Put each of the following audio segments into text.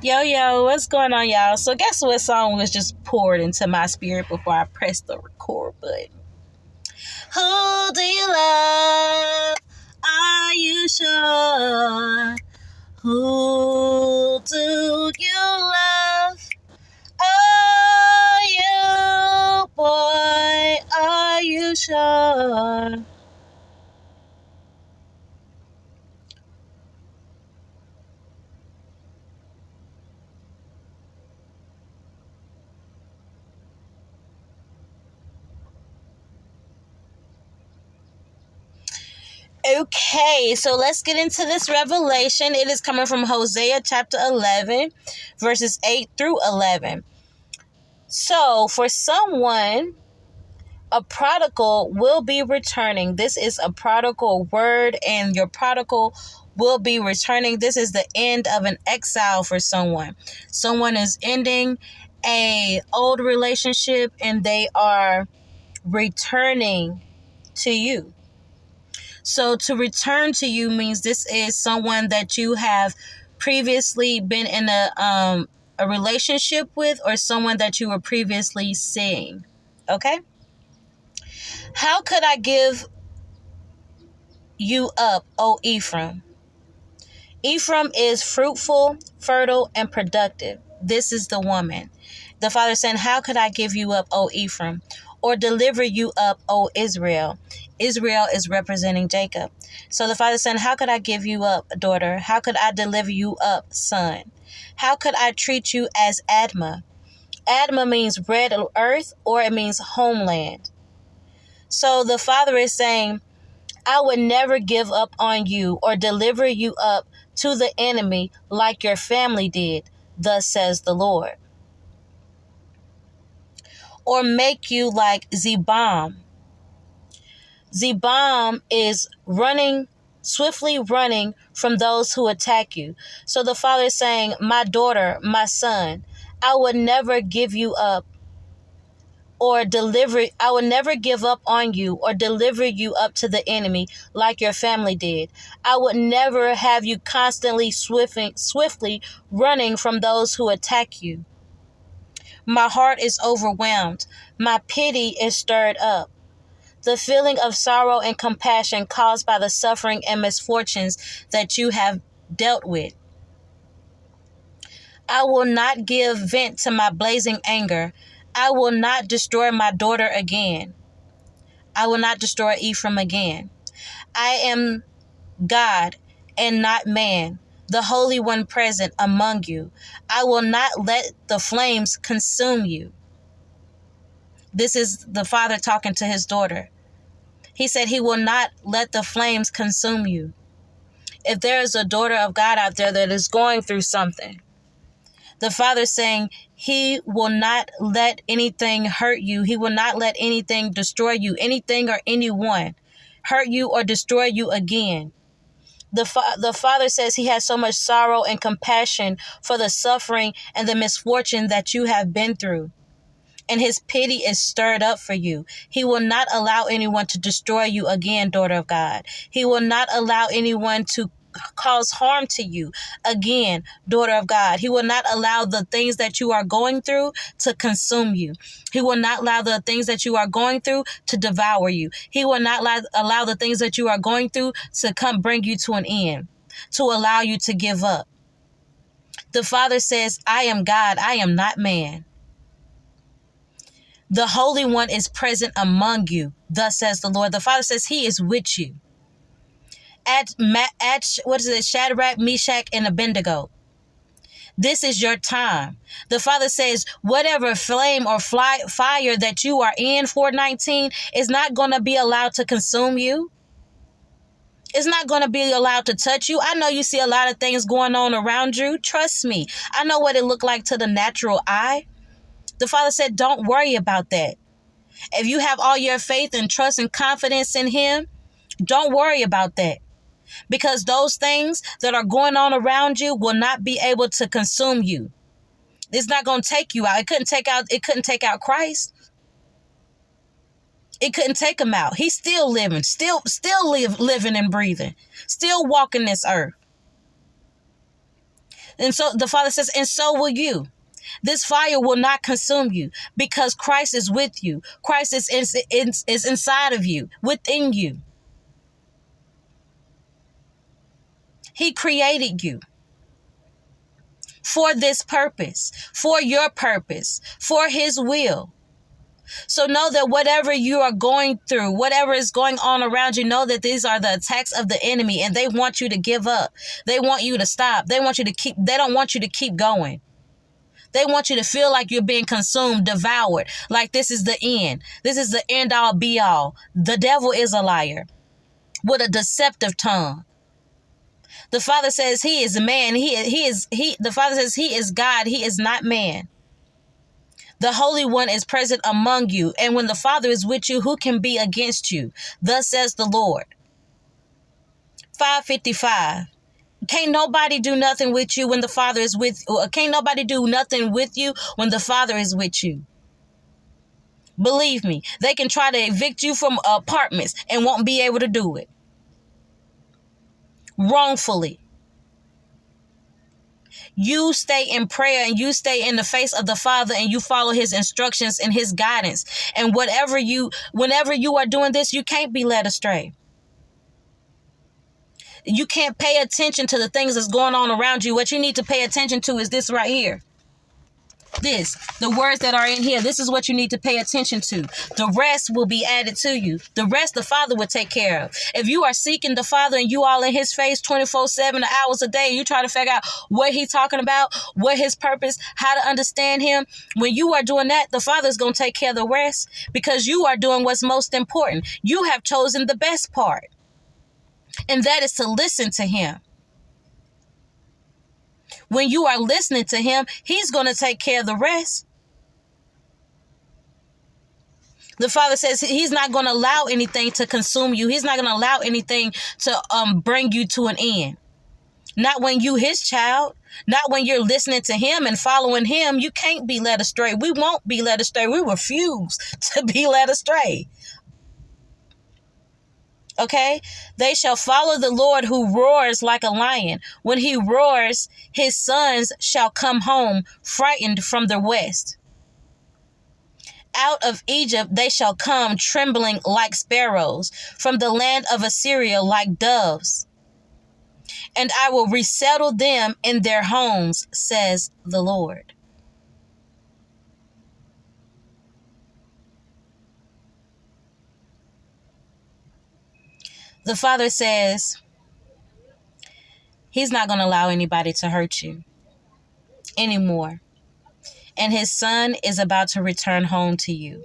Yo, yo, what's going on, y'all? So, guess what song was just poured into my spirit before I pressed the record button? Who do you love? Are you sure? Who do you love? Are you, boy? Are you sure? Okay, so let's get into this revelation. It is coming from Hosea chapter 11, verses 8 through 11. So, for someone, a prodigal will be returning. This is a prodigal word, and your prodigal will be returning. This is the end of an exile for someone. Someone is ending a old relationship and they are returning to you. So to return to you means this is someone that you have previously been in a relationship with, or someone that you were previously seeing. Okay? How could I give you up, O Ephraim? Ephraim is fruitful, fertile, and productive. This is the woman. The father saying, how could I give you up, O Ephraim? Or deliver you up, O Israel? Israel is representing Jacob. So the father saying, how could I give you up, daughter? How could I deliver you up, son? How could I treat you as Admah? Admah means red earth, or it means homeland. So the father is saying, I would never give up on you or deliver you up to the enemy like your family did, thus says the Lord. Or make you like Zebam. Zebam is running, swiftly running from those who attack you. So the father is saying, my daughter, my son, I would never give you up I will never give up on you or deliver you up to the enemy like your family did. I would never have you constantly swiftly running from those who attack you. My heart is overwhelmed. My pity is stirred up. The feeling of sorrow and compassion caused by the suffering and misfortunes that you have dealt with. I will not give vent to my blazing anger. I will not destroy my daughter again. I will not destroy Ephraim again. I am God and not man, the Holy One present among you. I will not let the flames consume you. This is the father talking to his daughter. He said he will not let the flames consume you. If there is a daughter of God out there that is going through something, the father saying he will not let anything hurt you. He will not let anything destroy you, anything or anyone hurt you or destroy you again. The father says he has so much sorrow and compassion for the suffering and the misfortune that you have been through. And his pity is stirred up for you. He will not allow anyone to destroy you again, daughter of God. He will not allow anyone to cause harm to you again, daughter of God. He will not allow the things that you are going through to consume you. He will not allow the things that you are going through to devour you. He will not allow the things that you are going through to come bring you to an end, to allow you to give up. The Father says, I am God, I am not man. The Holy One is present among you, thus says the Lord. The Father says he is with you. Shadrach, Meshach, and Abednego. This is your time. The Father says, whatever flame or fire that you are in, 419, is not going to be allowed to consume you. It's not going to be allowed to touch you. I know you see a lot of things going on around you. Trust me. I know what it looked like to the natural eye. The Father said, don't worry about that. If you have all your faith and trust and confidence in him, don't worry about that. Because those things that are going on around you will not be able to consume you. It's not going to take you out. It couldn't take out Christ. It couldn't take him out. He's still living, living and breathing, still walking this earth. And so the Father says, and so will you. This fire will not consume you because Christ is with you. Christ is inside of you, within you. He created you for this purpose, for your purpose, for his will. So know that whatever you are going through, whatever is going on around you, know that these are the attacks of the enemy, and they want you to give up. They want you to stop. They don't want you to keep going. They want you to feel like you're being consumed, devoured, like this is the end. This is the end all be all. The devil is a liar with a deceptive tongue. The Father says he is man. The Father says he is God. He is not man. The Holy One is present among you. And when the Father is with you, who can be against you? Thus says the Lord. 5:55. Can't nobody do nothing with you when the Father is with you. Can't nobody do nothing with you when the Father is with you. Believe me, they can try to evict you from apartments and won't be able to do it. Wrongfully. You stay in prayer and you stay in the face of the Father and you follow his instructions and his guidance. And whenever you are doing this, you can't be led astray. You can't pay attention to the things that's going on around you. What you need to pay attention to is this right here. The words that are in here, this is what you need to pay attention to. The rest will be added to you. The rest the Father will take care of. If you are seeking the Father and you all in his face 24/7 hours a day, you try to figure out what he's talking about, what his purpose, how to understand him. When you are doing that, the Father's going to take care of the rest because you are doing what's most important. You have chosen the best part. And that is to listen to him. When you are listening to him, he's going to take care of the rest. The Father says he's not going to allow anything to consume you. He's not going to allow anything to bring you to an end. Not when you his child. Not when you're listening to him and following him. You can't be led astray. We won't be led astray. We refuse to be led astray. Okay, they shall follow the Lord who roars like a lion. When he roars, his sons shall come home frightened from the west. Out of Egypt they shall come trembling like sparrows, from the land of Assyria like doves. And I will resettle them in their homes, says the Lord. The Father says he's not going to allow anybody to hurt you anymore. And his son is about to return home to you.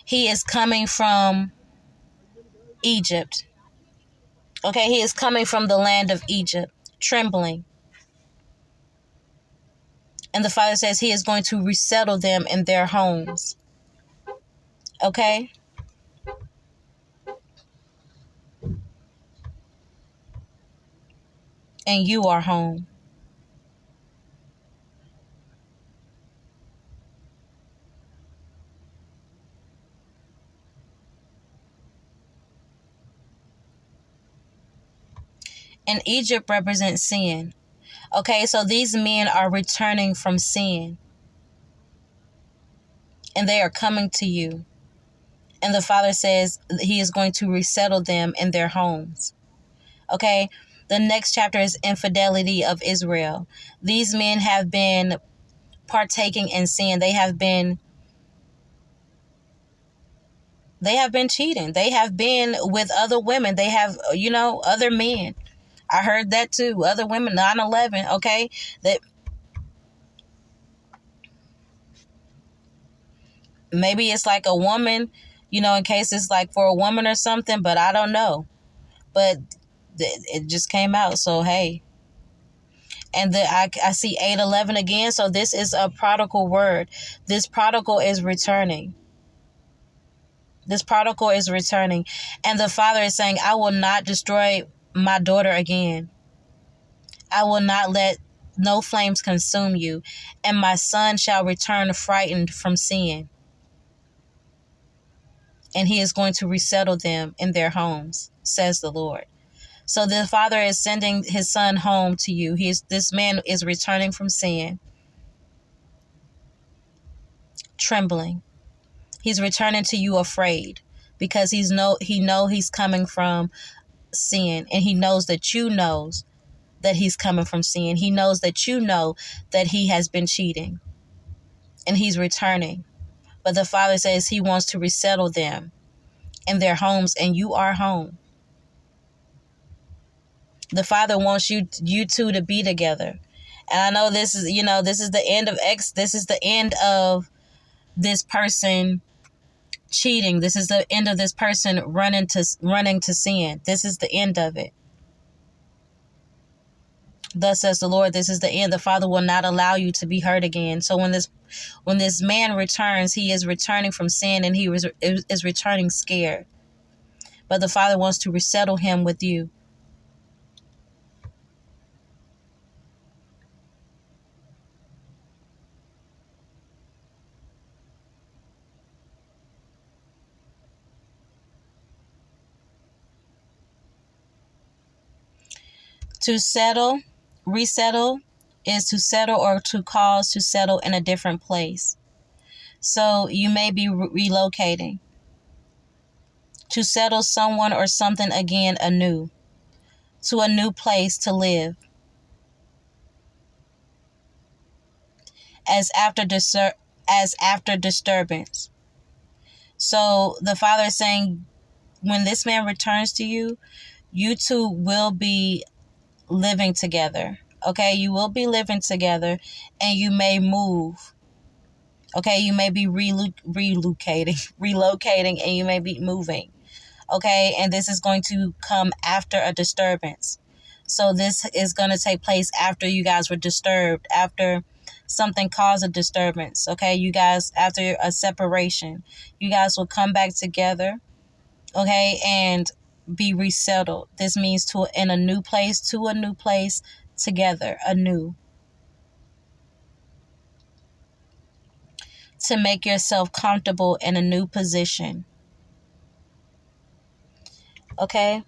He is coming from Egypt. Okay, he is coming from the land of Egypt, trembling. And the Father says he is going to resettle them in their homes. Okay? And you are home. And Egypt represents sin. Okay, so these men are returning from sin. And they are coming to you. And the Father says he is going to resettle them in their homes. Okay? The next chapter is infidelity of Israel. These men have been partaking in sin. They have been cheating. They have been with other women. They have, other men. I heard that too. Other women, 9/11, okay? That maybe it's like a woman, in case it's like for a woman or something, but I don't know. But it just came out, so hey. And I see 8:11 again, so this is a prodigal word. This prodigal is returning. This prodigal is returning. And the Father is saying, I will not destroy my daughter again. I will not let no flames consume you. And my son shall return frightened from sin. And he is going to resettle them in their homes, says the Lord. So the Father is sending his son home to you. This man is returning from sin, trembling. He's returning to you afraid because he know he's coming from sin, and he knows that you knows that he's coming from sin. He knows that you know that he has been cheating, and he's returning. But the Father says he wants to resettle them in their homes, and you are home. The Father wants you two to be together. And I know this is the end of this is the end of this person cheating. This is the end of this person running to sin. This is the end of it. Thus says the Lord, this is the end. The Father will not allow you to be hurt again. So when this man returns, he is returning from sin, and he is returning scared. But the Father wants to resettle him with you. To settle, resettle, is to settle or to cause to settle in a different place. So you may be relocating. To settle someone or something again anew. To a new place to live. As after disturbance. So the Father is saying, when this man returns to you, you two will be living together. Okay, you will be living together, and you may move. Okay, you may be relocating, and you may be moving. Okay, and this is going to come after a disturbance. So this is going to take place after you guys were disturbed, after something caused a disturbance. Okay, you guys, after a separation, you guys will come back together. Okay, and be resettled. This means to a new place, together, anew. To make yourself comfortable in a new position. Okay?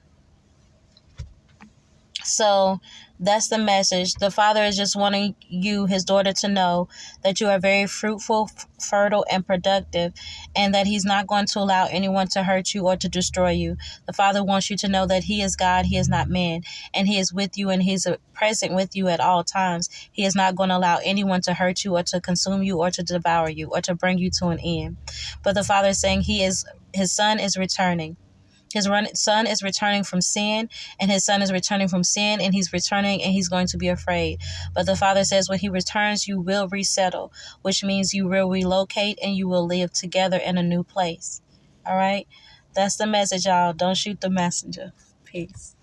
So that's the message. The Father is just wanting you, his daughter, to know that you are very fruitful, fertile, and productive, and that he's not going to allow anyone to hurt you or to destroy you. The Father wants you to know that he is God, he is not man, and he is with you, and he's present with you at all times. He is not going to allow anyone to hurt you or to consume you or to devour you or to bring you to an end. But the Father is saying his son is returning. His son is returning from sin, and his son is returning from sin, and he's returning, and he's going to be afraid. But the Father says when he returns, you will resettle, which means you will relocate and you will live together in a new place. All right? That's the message, y'all. Don't shoot the messenger. Peace.